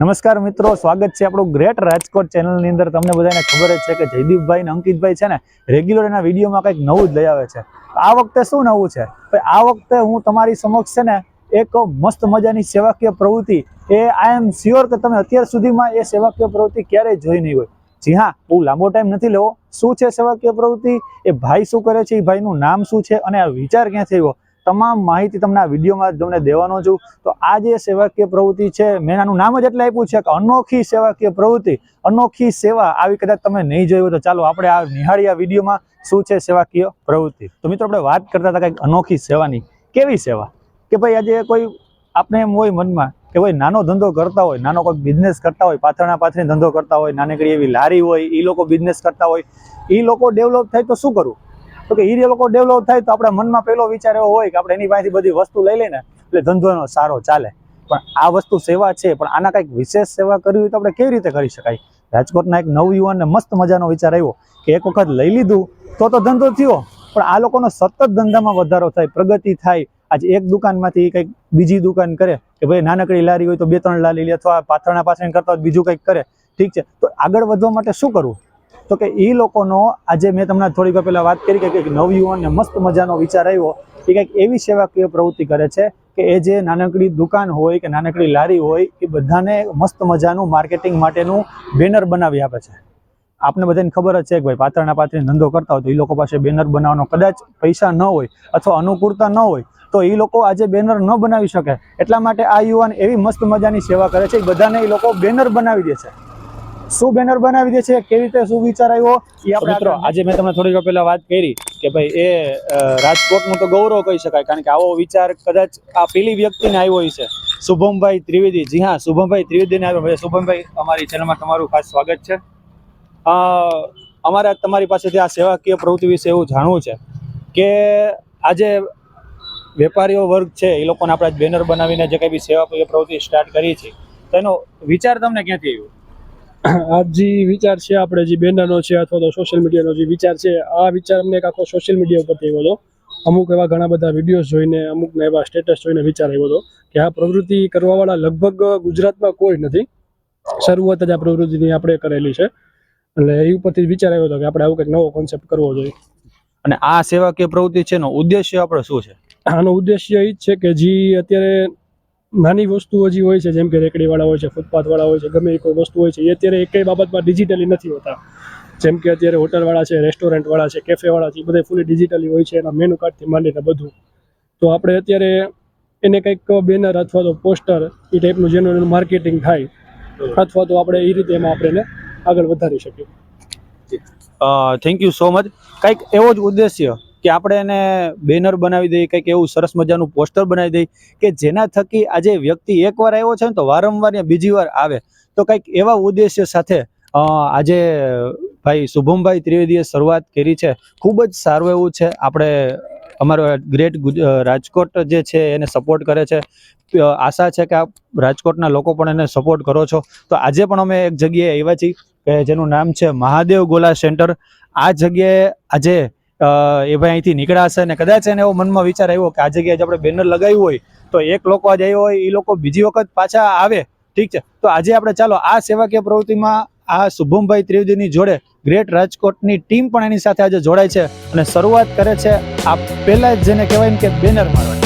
નમસ્કાર મિત્રો, સ્વાગત છે આપણું ગ્રેટ રાજકોટ ચેનલની અંદર। તમને બધાને ખબર જ છે કે જયદીપભાઈ અને અંકિતભાઈ છે ને રેગ્યુલર એના વિડીયોમાં કંઈક નવું જ લઈ આવે છે। આ વખતે શું નવું છે ભાઈ? આ વખતે હું તમારી સમક્ષ છે ને એક મસ્ત મજાની સેવાકીય પ્રવૃત્તિ, આઈ એમ શ્યોર કે તમે અત્યાર સુધીમાં એ સેવાકીય પ્રવૃત્તિ ક્યારેય જોઈ નહીં હોય। જી હા, બહુ લાંબો ટાઈમ નથી લેવો। શું છે સેવાકીય પ્રવૃત્તિ, એ ભાઈ શું કરે છે, એ ભાઈનું નામ શું છે અને આ વિચાર ક્યાંથી આવ્યો, તમામ માહિતી તમને આ વિડીયોમાં તમને દેવાનો છું। તો આ જે સેવાકીય પ્રવૃત્તિ છે, મેં આનું નામ જ એટલે આપ્યું છે કે અનોખી સેવાકીય પ્રવૃત્તિ, અનોખી સેવા। આવી કદાચ તમે નહીં જોયું હોય તો ચાલો આપણે આ નિહાળીએ વિડીયોમાં શું છે સેવાકીય પ્રવૃત્તિ। તો મિત્રો, આપણે વાત કરતા હતા કંઈક અનોખી સેવાની। કેવી સેવા કે ભાઈ આજે કોઈ આપણે એમ હોય મનમાં કે ભાઈ નાનો ધંધો કરતા હોય, નાનો કોઈ બિઝનેસ કરતા હોય, પાથરણા પાથરી ધંધો કરતા હોય, નાનકડી એવી લારી હોય, એ લોકો બિઝનેસ કરતા હોય, એ લોકો ડેવલપ થાય તો શું કરવું? તો કે એ લોકો ડેવલપ થાય તો આપણા મનમાં પહેલો વિચાર એવો હોય કે આપણે એની પાસેથી બધી વસ્તુ લઈ લઈને એટલે ધંધો એનો સારો ચાલે। પણ આ વસ્તુ સેવા છે, પણ આના કંઈક વિશેષ સેવા કરવી હોય તો આપણે કેવી રીતે કરી શકાય? રાજકોટના એક નવયુવાનને મસ્ત મજાનો વિચાર આવ્યો કે એક વખત લઈ લીધું તો ધંધો થયો, પણ આ લોકોનો સતત ધંધામાં વધારો થાય, પ્રગતિ થાય। આજે એક દુકાનમાંથી કંઈક બીજી દુકાન કરે કે ભાઈ નાનકડી લારી હોય તો 2-3 લારી લે, અથવા પાથરણા પાથરણી કરતા હોય બીજું કંઈક કરે, ઠીક છે। તો આગળ વધવા માટે શું કરવું? તો કે એ લોકોનો આજે મેં તમને થોડીક વાર પહેલા વાત કરી કે નવયુવાનને મસ્ત મજાનો વિચાર આવ્યો કે કંઈક એવી સેવાકીય પ્રવૃત્તિ કરે છે કે એ જે નાનકડી દુકાન હોય કે નાનકડી લારી હોય એ બધાને મસ્ત મજાનું માર્કેટિંગ માટેનું બેનર બનાવી આપે છે। આપને બધાને ખબર જ છે કે ભાઈ પાથરણા પાથરીને ધંધો કરતા હોય તો એ લોકો પાસે બેનર બનાવવાનો કદાચ પૈસા ન હોય અથવા અનુકૂળતા ન હોય તો એ લોકો આજે બેનર ન બનાવી શકે। એટલા માટે આ યુવાન એવી મસ્ત મજાની સેવા કરે છે, બધાને એ લોકો બેનર બનાવી દે છે। શું બેનર બનાવી દે છે, કેવી રીતે શું વિચાર આવ્યો એ આપણે મિત્રો આજે મેં તમને થોડીક વાર પહેલા વાત કરી કે ભાઈ એ રાજકોટનું તો ગૌરવ કહી શકાય, કારણ કે આવો વિચાર કદાચ આ પેલી વ્યક્તિને આવ્યો છે, શુભમભાઈ ત્રિવેદી। જી હા, શુભમભાઈ ત્રિવેદીને આવ્યો। શુભમભાઈ, અમારી ચેનલમાં તમારું ખાસ સ્વાગત છે। અમારે તમારી પાસેથી આ સેવાકીય પ્રવૃત્તિ વિશે એવું જાણવું છે કે આજે વેપારીઓ વર્ગ છે એ લોકોને આપણે બેનર બનાવીને જે કંઈ બી સેવાકીય પ્રવૃત્તિ સ્ટાર્ટ કરી છે, તો એનો વિચાર તમને ક્યાંથી આવ્યો? આ જે વિચાર છે આપણે જે બેનરનો છે અથવા તો સોશિયલ મીડિયાનો જે વિચાર છે, આ વિચાર અમને એક આખો સોશિયલ મીડિયા ઉપરથી આવ્યો હતો। અમુક એવા ઘણા બધા વિડીયોઝ જોઈને, અમુકના એવા સ્ટેટસ જોઈને વિચાર આવ્યો હતો કે આ પ્રવૃત્તિ કરવાવાળા લગભગ ગુજરાતમાં કોઈ નથી। શરૂઆત જ આ પ્રવૃત્તિની આપણે કરેલી છે, એટલે એ ઉપરથી વિચાર આવ્યો હતો કે આપણે આવું કંઈક નવો કોન્સેપ્ટ કરવો જોઈએ। અને આ સેવાકીય પ્રવૃત્તિ છે એનો ઉદ્દેશ્ય આપણો શું છે? આનો ઉદ્દેશ્ય એ જ છે કે જે અત્યારે નાની વસ્તુઓ જે હોય છે, જેમ કે રેકડીવાળા હોય છે, ફૂટપાથવાળા હોય છે, ગમે એ કોઈ વસ્તુ હોય છે, એ અત્યારે એકેય બાબતમાં ડિજિટલી નથી હોતા। જેમ કે અત્યારે હોટલવાળા છે, રેસ્ટોરન્ટવાળા છે, કેફેવાળા છે, એ બધા ફૂલી ડિજિટલી હોય છે, એના મેનુ કાર્ડથી માંડીને બધું। તો આપણે અત્યારે એને કંઈક બેનર અથવા તો પોસ્ટર એ ટાઈપનું જેનું એનું માર્કેટિંગ થાય અથવા તો આપણે એ રીતે એમાં આપણે એને આગળ વધારી શકીએ। Thank you so much. કંઈક એવો જ ઉદ્દેશ્ય કે આપણે એને બેનર બનાવી દઈએ, કંઈક એવું સરસ મજાનું પોસ્ટર બનાવી દઈએ કે જેના થકી આજે વ્યક્તિ એકવાર આવ્યો છે ને તો વારંવાર ને બીજી વાર આવે। તો કંઈક એવા ઉદ્દેશ્ય સાથે આજે ભાઈ શુભમભાઈ ત્રિવેદીએ શરૂઆત કરી છે। ખૂબ જ સારું એવું છે। આપણે અમારો ગ્રેટ રાજકોટ જે છે એને સપોર્ટ કરે છે। આશા છે કે આ રાજકોટના લોકો પણ એને સપોર્ટ કરો છો। તો આજે પણ અમે એક જગ્યાએ આવ્યા છીએ કે જેનું નામ છે મહાદેવ ગોલા સેન્ટર। આ જગ્યાએ આજે એ ભાઈ અહીંથી નીકળ્યા હશે ને કદાચ એને એવો મનમાં વિચાર આવ્યો કે આ જગ્યાએ જ આપણે બેનર લગાવ્યું હોય તો એક લોકો આજે આવ્યો હોય એ લોકો બીજી વખત પાછા આવે, ઠીક છે। તો આજે આપણે ચાલો આ સેવાકીય પ્રવૃત્તિમાં આ શુભમભાઈ ત્રિવેદીની જોડે ગ્રેટ રાજકોટની ટીમ પણ એની સાથે આજે જોડાય છે અને શરૂઆત કરે છે આ પહેલા જ જેને કહેવાય ને કે બેનર મારવાની।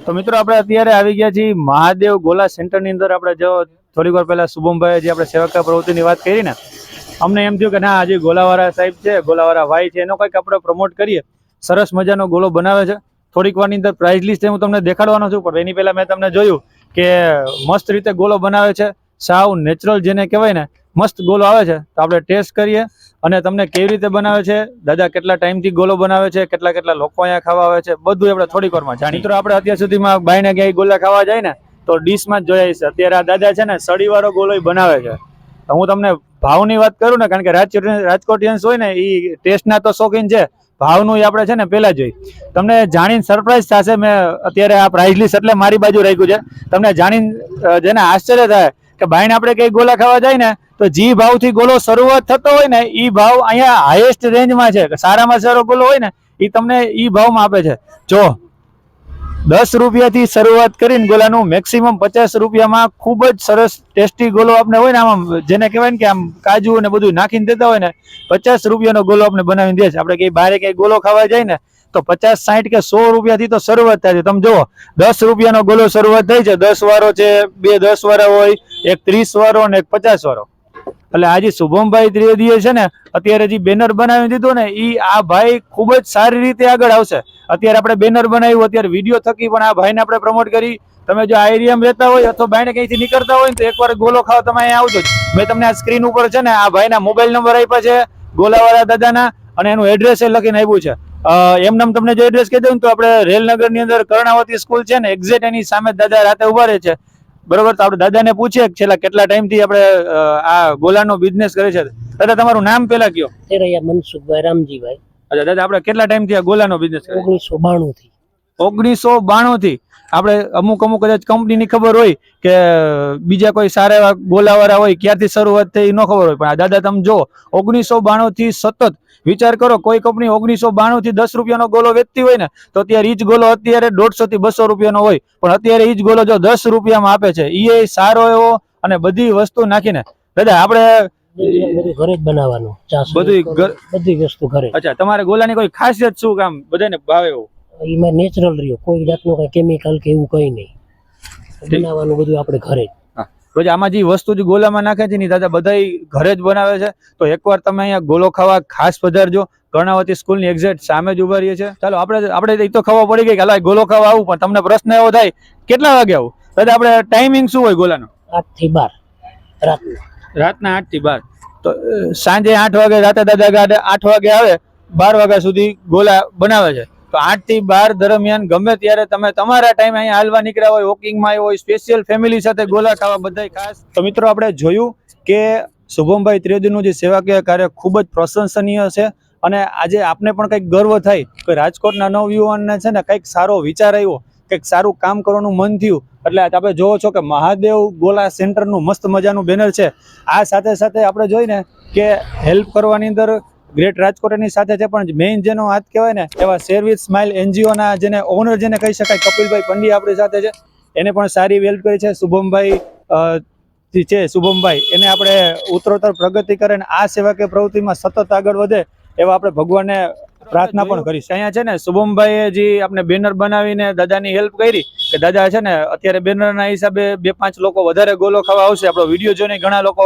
તો મિત્રો, આપણે અત્યારે આવી ગયા છીએ મહાદેવ ગોલા સેન્ટરની અંદર। આપણે જો થોડીક વાર પહેલા શુભમભાઈ જે આપણે સેવાકીય પ્રવૃત્તિની વાત કરી ને, અમને એમ થયું કે ના, આજે ગોલાવાળા સાહેબ છે, ગોલાવાળા ભાઈ છે, એનો કંઈક આપણે પ્રમોટ કરીએ। સરસ મજાનો ગોલો બનાવે છે। થોડીક વારની અંદર પ્રાઇઝ લિસ્ટ હું તમને દેખાડવાનો છું, પણ એની પહેલા મેં તમને જોયું કે મસ્ત રીતે ગોલો બનાવે છે। સાવ નેચરલ જેને કહેવાય ને મસ્ત ગોલો આવે છે. તો આપણે ટેસ્ટ કરીએ અને તમને કેવી રીતે બનાવે છે, દાદા કેટલા ટાઈમથી ગોલો બનાવે છે, કેટલા લોકો અહીંયા ખાવા આવે છે, બધું આપણે થોડીક વારમાં જાણીએ. મિત્રો આપણે અત્યાર સુધીમાં બાઈને ક્યાંય ગોલા ખાવા જાય ને તો ડીશમાં જ જોયા છે. અત્યારે આ દાદા છે ને સળીવાળો ગોલો બનાવે છે. તો હું તમને ભાવની વાત કરું ને, કારણ કે રાજકોટિયન્સ હોય ને એ ટેસ્ટના તો શોખીન છે, ભાવનું આપણે છે ને પહેલા જોઈ. તમને જાણીને સરપ્રાઈઝ થશે. મેં અત્યારે આ પ્રાઇઝ લિસ્ટ એટલે મારી બાજુ રાખ્યું છે. તમને જાણીને જેને આશ્ચર્ય થાય કે ભાઈને આપણે કઈ ગોલા ખાવા જાય ને તો જે ભાવથી ગોલો શરૂઆત થતો હોય ને એ ભાવ અહીંયા હાઈએસ્ટ રેન્જમાં છે. સારામાં સારો ગોલો હોય ને એ તમને એ ભાવમાં આપે છે. જો 10 રૂપિયાથી શરૂઆત કરીને ગોલાનું મેક્સિમમ 50 રૂપિયામાં ખૂબ જ સરસ ટેસ્ટી ગોલો આપણે હોય ને, આમ જેને કહેવાય ને કે આમ કાજુ ને બધું નાખીને દેતા હોય ને 50 રૂપિયાનો ગોલો આપણે બનાવીને દે છે. આપણે કઈ બહાર કઈ ગોલો ખાવા જાય ને તો 50, 60 કે 100 રૂપિયાથી તો શરૂઆત થાય છે. તમે જુઓ 10 રૂપિયાનો ગોલો શરૂઆત થઈ છે. 10 વાળો છે, 2 10 વાળા હોય, એક 30 વાળો અને એક 50 વાળો. એટલે આજે શુભમભાઈ ત્રિવેદીએ છે ને અત્યારે જે બેનર બનાવી દીધું ને એ આ ભાઈ ખૂબ જ સારી રીતે આગળ આવશે. અત્યારે આપણે બેનર બનાવ્યું, અત્યારે વિડીયો થકી પણ આ ભાઈને આપણે પ્રમોટ કરી. તમે જો આ એરિયામાં રહેતા હોય અથવા ભાઈને કંઈથી નીકળતા હોય ને તો એકવાર ગોલો ખાવા તમે અહીંયા આવજો. મેં તમને આ સ્ક્રીન ઉપર છે ને આ ભાઈના મોબાઈલ નંબર આપ્યા છે ગોલાવાળા દાદાના, અને એનું એડ્રેસ એ લખીને આપ્યું છે. એમને તમને જો એડ્રેસ કહી દઉં તો આપણે રેલનગર ની અંદર કર્ણાવતી સ્કૂલ છે ને એક્ઝેક્ટ એની સામે દાદા રાતે ઉભા રહે છે. બરોબર. તો આપણે દાદાને પૂછીએ છેલ્લા કેટલા ટાઈમથી આપણે આ ગોલાનો બિઝનેસ કરે છે. દાદા તમારું નામ પેલા કયો? તેરૈયા મનસુખભાઈ રામજીભાઈ. અચ્છા દાદા, આપણે કેટલા ટાઈમથી આ ગોલાનો બિઝનેસ કરે? 1992 થી. 1992 થી. આપણે અમુક કદાચ કંપનીની ખબર હોય કે બીજા કોઈ સારા એવા ગોલાવાળા હોય ક્યારથી શરૂઆત થઈ ન ખબર હોય, પણ આ દાદા તમે જો 1992 થી સતત વિચાર કરો. કોઈ કંપની 1992 થી 10 રૂપિયાનો ગોલો વેચતી હોય ને તો અત્યારે ઈ જ ગોલો અત્યારે 150 થી 200 રૂપિયાનો હોય, પણ અત્યારે ઈ જ ગોલો જો 10 રૂપિયામાં આપે છે. એ સારો એવો અને બધી વસ્તુ નાખીને. દાદા આપણે બધું ઘરે જ બનાવવાનું, બધી વસ્તુ ઘરે. અચ્છા, તમારે ગોલાની કોઈ ખાસિયત શું કામ બધાને ભાવે એવું? એમાં નેચરલ રહ્યો, કોઈ જાતનું કઈ કેમિકલ કે એવું કઈ નહીં. બનાવવાનું બધું આપણે ઘરે જ. પછી આમાં જે વસ્તુ જે ગોલામાં નાખે છે ને દાદા બધા ઘરે જ બનાવે છે. તો એકવાર તમે અહીંયા ગોલો ખાવા ખાસ પધારજો. કર્ણાવતી સ્કૂલની એક્ઝેક્ટ સામે જ ઉભા રહીએ છે. ચાલો આપણે તો ખબર પડી ગઈ કે હાલ ગોલો ખાવા આવું, પણ તમને પ્રશ્ન એવો થાય કેટલા વાગે આવું? દાદા આપણે ટાઈમિંગ શું હોય ગોલાનો? 8 થી 12 રાતના 8 થી 12. તો સાંજે 8 વાગે રાતે દાદા 8 વાગે આવે, 12 વાગ્યા સુધી ગોલા બનાવે છે. તો 8 થી 12 દરમિયાન ગમે ત્યારે તમે તમારા ટાઈમે અહીંયા હાલવા નીકળ્યા હોય, વોકિંગમાં આવ્યો હોય, સ્પેશિયલ ફેમિલી સાથે ગોલા ખાવા બધાય ખાસ. તો મિત્રો આપણે જોયું કે શુભમભાઈ ત્રિવેદીનું જે સેવાકીય કાર્ય ખૂબ જ પ્રશંસનીય છે. અને આજે આપને પણ કંઈક ગર્વ થાય કે રાજકોટના નવયુવાનને છે ને કંઈક સારો વિચાર આવ્યો, કંઈક સારું કામ કરવાનું મન થયું. એટલે આપણે જોવો છો કે મહાદેવ ગોલા સેન્ટરનું મસ્ત મજાનું બેનર છે. આ સાથે સાથે આપણે જોઈને કે હેલ્પ કરવાની અંદર ગ્રેટ રાજકોટની સાથે છે, પણ મેઇન જેનો હાથ કહેવાય ને એવા શેર વિથ સ્માઇલ એનજીઓના જેને ઓનર જેને કહી શકાય કપિલભાઈ પંડ્યા આપણી સાથે છે. એને પણ સારી હેલ્પ કરી છે. શુભમભાઈ છે, શુભમભાઈ એને આપણે ઉત્તરોત્તર પ્રગતિ કરે ને આ સેવાકીય પ્રવૃત્તિમાં સતત આગળ વધે એવા આપણે ભગવાનને પ્રાર્થના પણ કરી. અહીંયા છે ને શુભમભાઈએ જે આપણે બેનર બનાવીને દાદાની હેલ્પ કરી કે દાદા છે ને અત્યારે બેનરના હિસાબે 2-5 લોકો વધારે ગોલો ખાવા આવશે. આપણો વિડીયો જોઈને ઘણા લોકો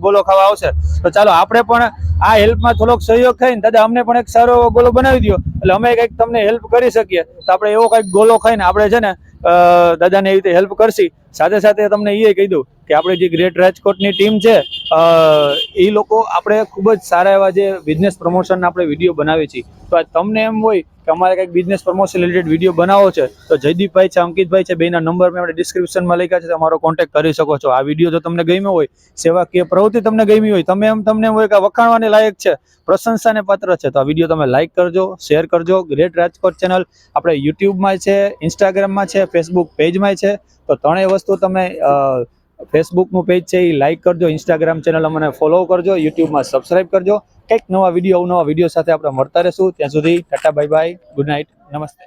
ગોલો ખાવા આવશે. તો ચાલો આપણે પણ આ હેલ્પમાં થોડોક સહયોગ થઈને દાદા અમને પણ એક સારો ગોલો બનાવી દો, એટલે અમે કંઈક તમને હેલ્પ કરી શકીએ. તો આપણે એવો કંઈક ગોલો ખાઈને આપણે છે ને દાદાને એવી રીતે હેલ્પ કરશી. સાથે સાથે તમને એ કહી દઉં કે આપણે જે ગ્રેટ રાજકોટની ટીમ છે એ લોકો આપણે ખૂબ જ સારા એવા જે બિઝનેસ પ્રમોશનના આપણે વિડીયો બનાવીએ છીએ. તો આ તમને એમ હોય કે અમારે કંઈક બિઝનેસ પ્રમોશન રિલેટેડ વિડીયો બનાવવો છે તો જયદીપભાઈ છે, અંકિતભાઈ છે, બેના નંબર મેં આપણે ડિસ્ક્રિપ્શનમાં લખ્યા છે, તમારો કોન્ટેક્ટ કરી શકો છો. આ વિડીયો જો તમને ગમ્યો હોય, સેવાકીય પ્રવૃત્તિ તમને ગમી હોય, તમને એમ હોય કે વખાણવાને લાયક છે, પ્રશંસાને પાત્ર છે, તો આ વિડીયો તમે લાઇક કરજો, શેર કરજો. ગ્રેટ રાજકોટ ચેનલ આપણે યુટ્યુબમાં છે, ઇન્સ્ટાગ્રામમાં છે, ફેસબુક પેજમાં છે. તો ત્રણેય વસ્તુ તમે ફેસબુકનું પેજ છે એ લાઇક કરજો, ઇન્સ્ટાગ્રામ ચેનલ અમને ફોલો કરજો, યુટ્યુબમાં સબસ્ક્રાઇબ કરજો. કંઈક નવા વિડીયો સાથે આપણે મળતા રહીશું. ત્યાં સુધી Tata, bye bye, good night, નમસ્તે.